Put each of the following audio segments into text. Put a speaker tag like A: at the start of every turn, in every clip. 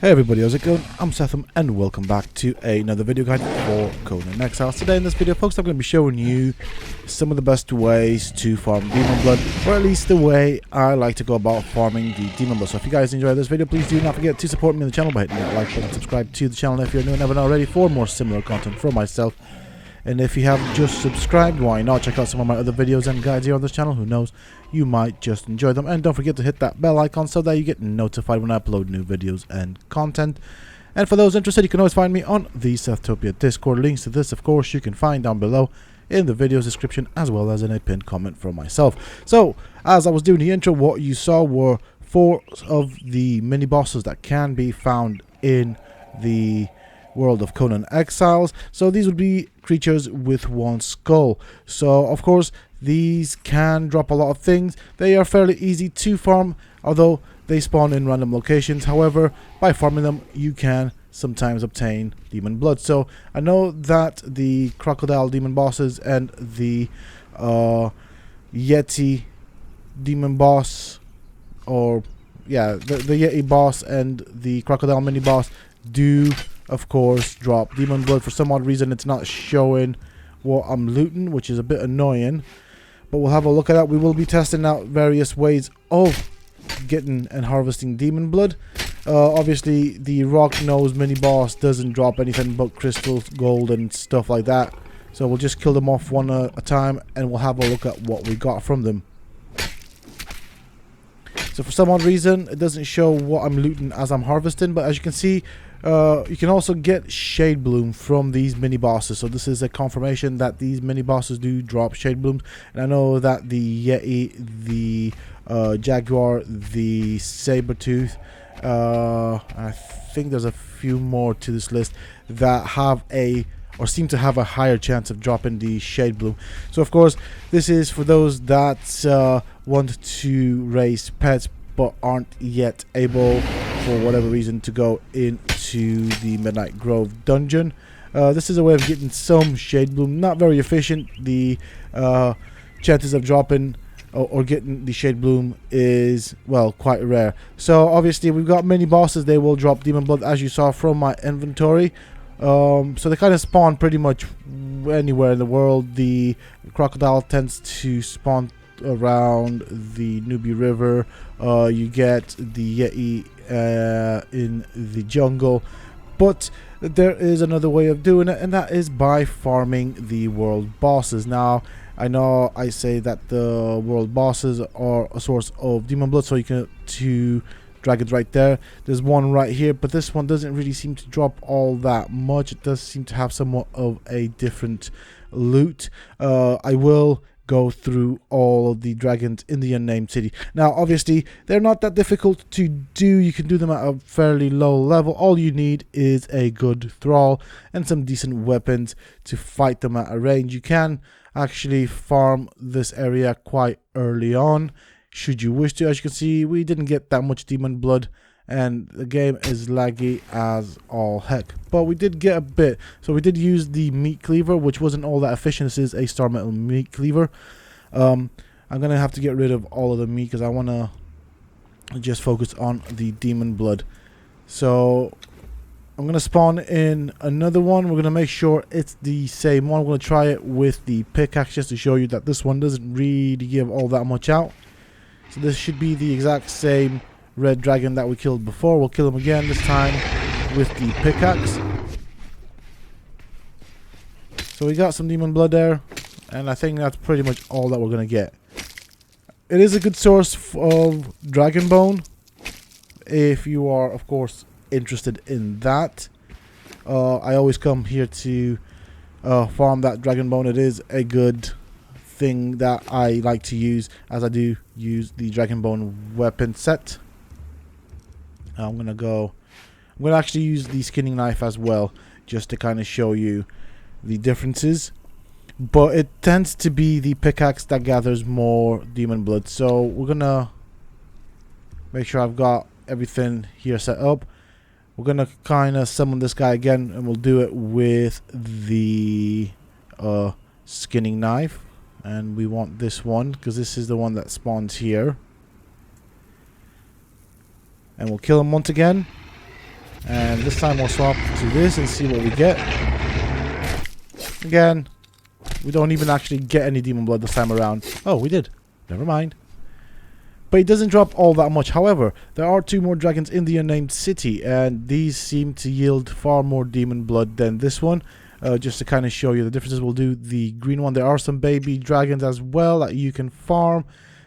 A: Hey everybody, how's it going? I'm Sethum and welcome back to another video guide for Conan Exiles. Today in this video, folks, I'm going to be showing you some of the best ways to farm Demon Blood, or at least the way I like to go about farming the Demon Blood. So if you guys enjoy this video, please do not forget to support me on the channel by hitting that like button, subscribe to the channel if you're new and haven't already for more similar content from myself. And if you have just subscribed, why not check out some of my other videos and guides here on this channel? Who knows, you might just enjoy them. And don't forget to hit that bell icon so that you get notified when I upload new videos and content. And for those interested, you can always find me on the Sethtopia Discord. Links to this, of course, you can find down below in the video's description, as well as in a pinned comment from myself. So, as I was doing the intro, what you saw were 4 of the mini bosses that can be found in the world of Conan Exiles. So these would be creatures with 1 skull. So of course these can drop a lot of things. They are fairly easy to farm, although they spawn in random locations. However, by farming them you can sometimes obtain demon blood. So I know that the crocodile demon bosses and the Yeti demon boss, or yeah, the Yeti boss and the crocodile mini boss do of course drop demon blood. For some odd reason it's not showing what I'm looting, which is a bit annoying, but we'll have a look at that. We will be testing out various ways of getting and harvesting demon blood. Obviously the rock nose mini boss doesn't drop anything but crystals, gold and stuff like that, so we'll just kill them off one at a time and we'll have a look at what we got from them. So for some odd reason it doesn't show what I'm looting as I'm harvesting, but as you can see, you can also get shade bloom from these mini bosses. So this is a confirmation that these mini bosses do drop shade blooms. And I know that the Yeti, the Jaguar, the Sabertooth, I think there's a few more to this list that have or seem to have a higher chance of dropping the shade bloom. So of course this is for those that want to raise pets but aren't yet able for whatever reason to go into the Midnight Grove dungeon. This is a way of getting some shade bloom. Not very efficient. The chances of dropping or getting the shade bloom is, well, quite rare. So obviously we've got many bosses. They will drop demon blood, as you saw from my inventory. So they kind of spawn pretty much anywhere in the world. The crocodile tends to spawn around the Nubi River. You get the Yeti in the jungle, but there is another way of doing it, and that is by farming the world bosses. Now I know I say that the world bosses are a source of demon blood, so you can two dragons right there. There's one right here, but this one doesn't really seem to drop all that much. It does seem to have somewhat of a different loot. I will go through all of the dragons in the unnamed city. Now obviously they're not that difficult to do. You can do them at a fairly low level. All you need is a good thrall and some decent weapons to fight them at a range. You can actually farm this area quite early on should you wish to. As you can see, we didn't get that much demon blood and the game is laggy as all heck, but we did get a bit. So we did use the meat cleaver, which wasn't all that efficient. This is a star metal meat cleaver. I'm gonna have to get rid of all of the meat because I want to just focus on the demon blood. So I'm gonna spawn in another one. We're gonna make sure it's the same one. I'm gonna try it with the pickaxe just to show you that this one doesn't really give all that much out. So this should be the exact same red dragon that we killed before. We'll kill him again, this time with the pickaxe. So we got some demon blood there, and I think that's pretty much all that we're gonna get. It is a good source of dragon bone if you are, of course, interested in that. I always come here to farm that dragon bone. It is a good thing that I like to use, as I do use the dragon bone weapon set. I'm gonna actually use the skinning knife as well, just to kind of show you the differences. But it tends to be the pickaxe that gathers more demon blood. So we're gonna make sure I've got everything here set up. We're gonna kind of summon this guy again, and we'll do it with the skinning knife. And we want this one because this is the one that spawns here. And we'll kill him once again. And this time we'll swap to this and see what we get. Again, we don't even actually get any demon blood this time around. Oh, we did. Never mind. But it doesn't drop all that much. However, there are 2 more dragons in the unnamed city, and these seem to yield far more demon blood than this one. Just to kind of show you the differences, we'll do the green one. There are some baby dragons as well that you can farm.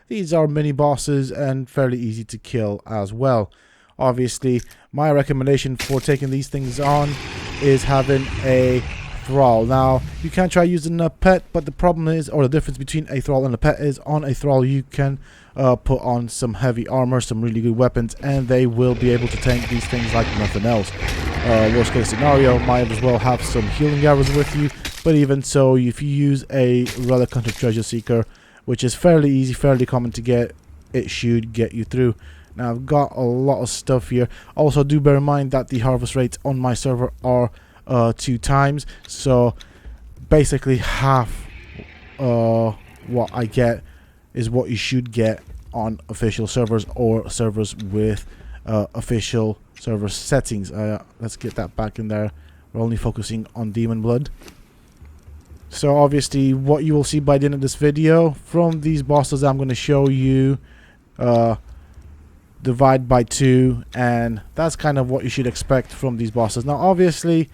A: These are mini bosses and fairly easy to kill as well. Obviously, my recommendation for taking these things on is having a thrall. Now, you can try using a pet, but the problem is, or the difference between a thrall and a pet is, on a thrall you can put on some heavy armor, some really good weapons, and they will be able to tank these things like nothing else. Worst case scenario, might as well have some healing arrows with you, but even so, if you use a Relic Hunter Treasure Seeker, which is fairly easy, fairly common to get, it should get you through. Now, I've got a lot of stuff here. Also, do bear in mind that the harvest rates on my server are 2 times, so basically half what I get is what you should get on official servers or servers with official server settings. Let's get that back in there. We're only focusing on demon blood. So obviously what you will see by the end of this video, from these bosses I'm going to show you, divide by 2, and that's kind of what you should expect from these bosses. Now obviously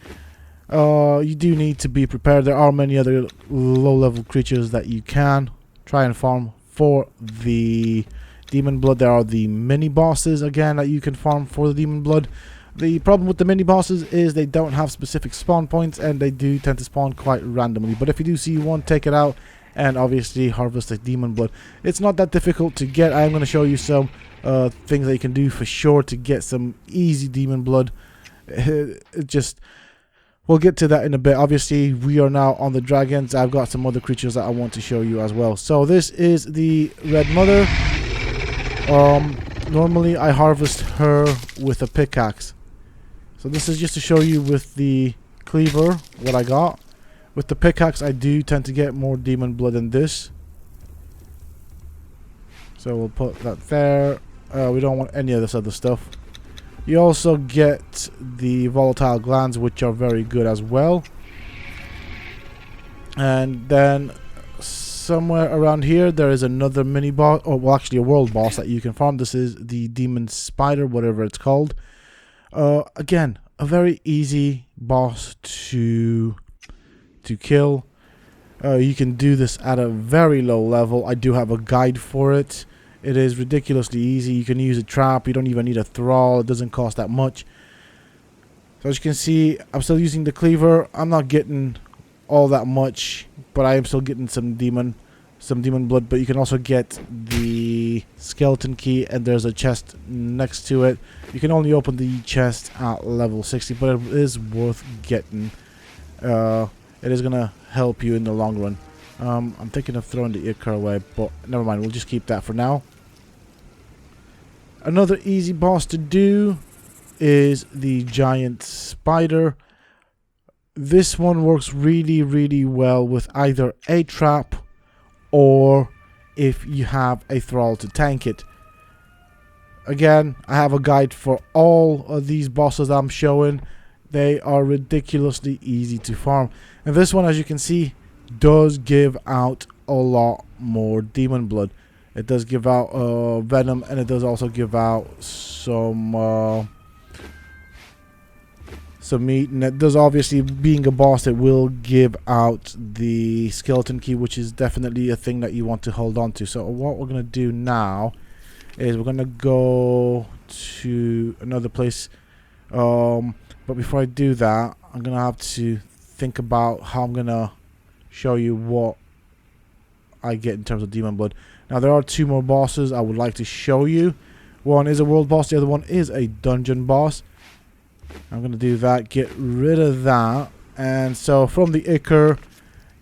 A: you do need to be prepared. There are many other low level creatures that you can try and farm for the demon blood. There are the mini bosses again that you can farm for the demon blood. The problem with the mini bosses is they don't have specific spawn points, and they do tend to spawn quite randomly. But if you do see one, take it out and obviously harvest the demon blood. It's not that difficult to get. I'm going to show you some things that you can do for sure to get some easy demon blood. We'll get to that in a bit. Obviously, we are now on the dragons. I've got some other creatures that I want to show you as well. So this is the Red Mother. Normally I harvest her with a pickaxe. So this is just to show you with the cleaver what I got. With the pickaxe I do tend to get more demon blood than this. So we'll put that there. We don't want any of this other stuff. You also get the volatile glands, which are very good as well. And then somewhere around here there is another mini boss, or well actually a world boss that you can farm. This is the demon spider, whatever it's called. Again, a very easy boss to kill. You can do this at a very low level. I do have a guide for it. It is ridiculously easy. You can use a trap. You don't even need a thrall. It doesn't cost that much. So as you can see, I'm still using the cleaver. I'm not getting all that much, but I am still getting some demon blood. But you can also get the skeleton key, and there's a chest next to it. You can only open the chest at level 60, but it is worth getting. It is gonna help you in the long run. I'm thinking of throwing the Icar away, but never mind, we'll just keep that for now. Another easy boss to do is the giant spider. This one works really, really well with either a trap or if you have a thrall to tank it. Again, I have a guide for all of these bosses I'm showing. They are ridiculously easy to farm. And this one, as you can see, does give out a lot more demon blood. It does give out venom, and it does also give out some meat. And it does, obviously, being a boss, it will give out the skeleton key, which is definitely a thing that you want to hold on to. So what we're going to do now is we're going to go to another place. But before I do that, I'm going to have to think about how I'm going to show you what I get in terms of demon blood. Now there are 2 more bosses I would like to show you. One is a world boss, the other one is a dungeon boss. I'm going to do that, get rid of that. And so from the Icar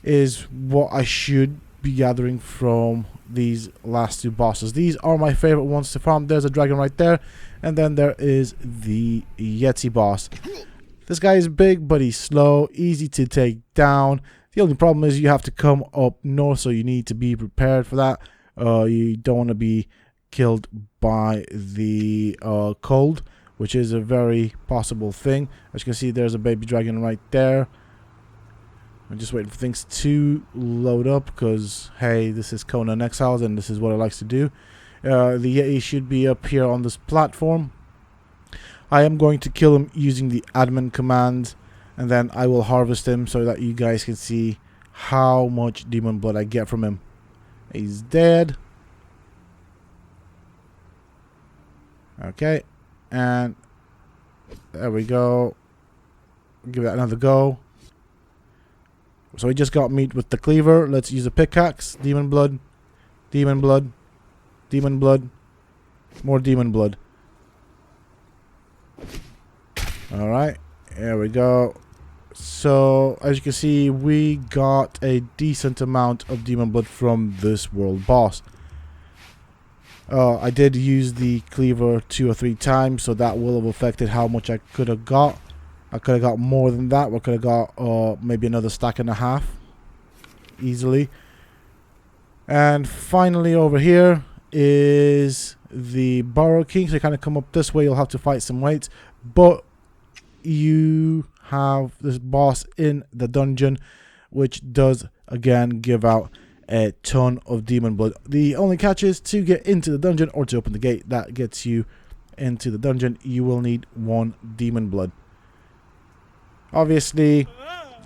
A: is what I should be gathering from these last 2 bosses. These are my favorite ones to farm. There's a dragon right there, and then there is the Yeti boss. This guy is big, but he's slow, easy to take down. The only problem is you have to come up north, so you need to be prepared for that. You don't want to be killed by the cold, which is a very possible thing. As you can see, there's a baby dragon right there. I'm just waiting for things to load up because, hey, this is Conan Exiles and this is what it likes to do. The Yeti should be up here on this platform. I am going to kill him using the admin command, and then I will harvest him so that you guys can see how much demon blood I get from him. He's dead. Okay, and there we go. Give that another go. So we just got meat with the cleaver. Let's use a pickaxe. Demon blood, demon blood, demon blood, more demon blood. Alright, there we go. So as you can see, we got a decent amount of demon blood from this world boss. I did use the cleaver 2 or 3 times, so that will have affected how much I could have got. I could have got more than that. I could have got maybe another stack and a half easily. And finally over here is the Burrow King. So you kind of come up this way, you'll have to fight some weights, but you have this boss in the dungeon, which does again give out a ton of demon blood. The only catch is to get into the dungeon, or to open the gate that gets you into the dungeon, you will need 1 demon blood. Obviously,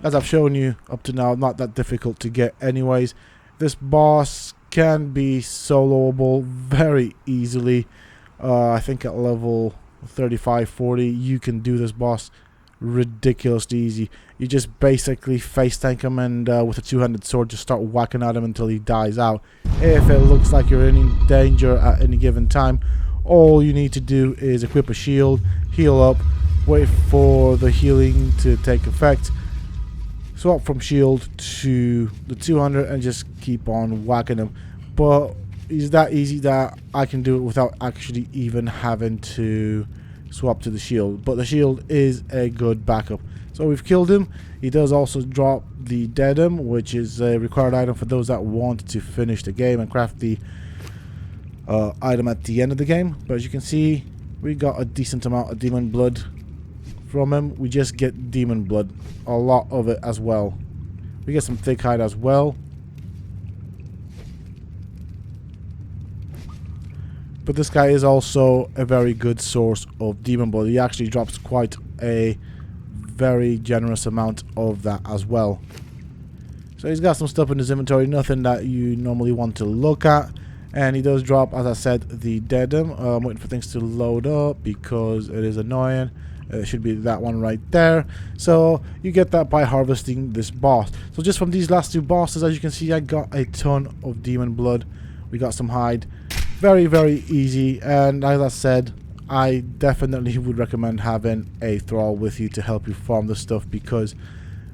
A: as I've shown you up to now, not that difficult to get anyways. This boss can be soloable very easily. I think at level 35-40 you can do this boss ridiculously easy. You just basically face tank him and with a 2-handed sword just start whacking at him until he dies out. If it looks like you're in danger at any given time, all you need to do is equip a shield, heal up, wait for the healing to take effect, swap from shield to the 200 and just keep on whacking him. But it's that easy that I can do it without actually even having to swap to the shield. But the shield is a good backup. So we've killed him. He does also drop the Dedum, which is a required item for those that want to finish the game and craft the item at the end of the game. But as you can see, we got a decent amount of demon blood from him. We just get demon blood, a lot of it as well. We get some thick hide as well. But this guy is also a very good source of demon blood. He actually drops quite a very generous amount of that as well. So he's got some stuff in his inventory, nothing that you normally want to look at. And he does drop, as I said, the Dedum. I'm waiting for things to load up because it is annoying. It should be that one right there. So you get that by harvesting this boss. So just from these last 2 bosses, as you can see, I got a ton of demon blood. We got some hide. Very, very easy. And as I said, I definitely would recommend having a thrall with you to help you farm this stuff, because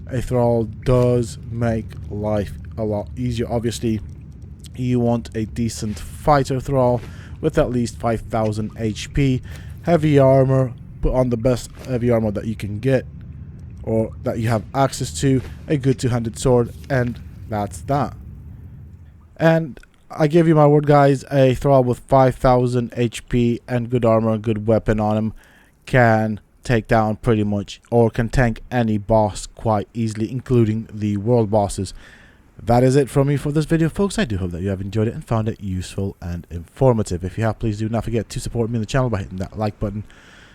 A: a thrall does make life a lot easier. Obviously, you want a decent fighter thrall with at least 5,000 HP, heavy armor, put on the best heavy armor that you can get or that you have access to, a good 2-handed sword, and that's that. And I give you my word, guys, a thrall with 5,000 HP and good armor and good weapon on him can take down pretty much, or can tank any boss quite easily, including the world bosses. That is it from me for this video, folks. I do hope that you have enjoyed it and found it useful and informative. If you have, please do not forget to support me on the channel by hitting that like button.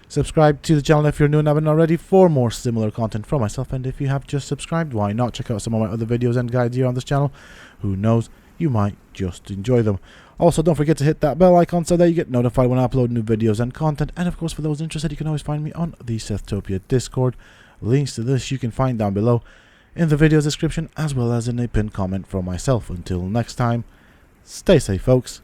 A: Subscribe to the channel if you're new and haven't already for more similar content from myself. And if you have just subscribed, why not check out some of my other videos and guides here on this channel? Who knows, you might just enjoy them. Also, don't forget to hit that bell icon so that you get notified when I upload new videos and content. And of course, for those interested, you can always find me on the Sethtopia Discord. Links to this you can find down below in the video description, as well as in a pinned comment from myself. Until next time, stay safe, folks.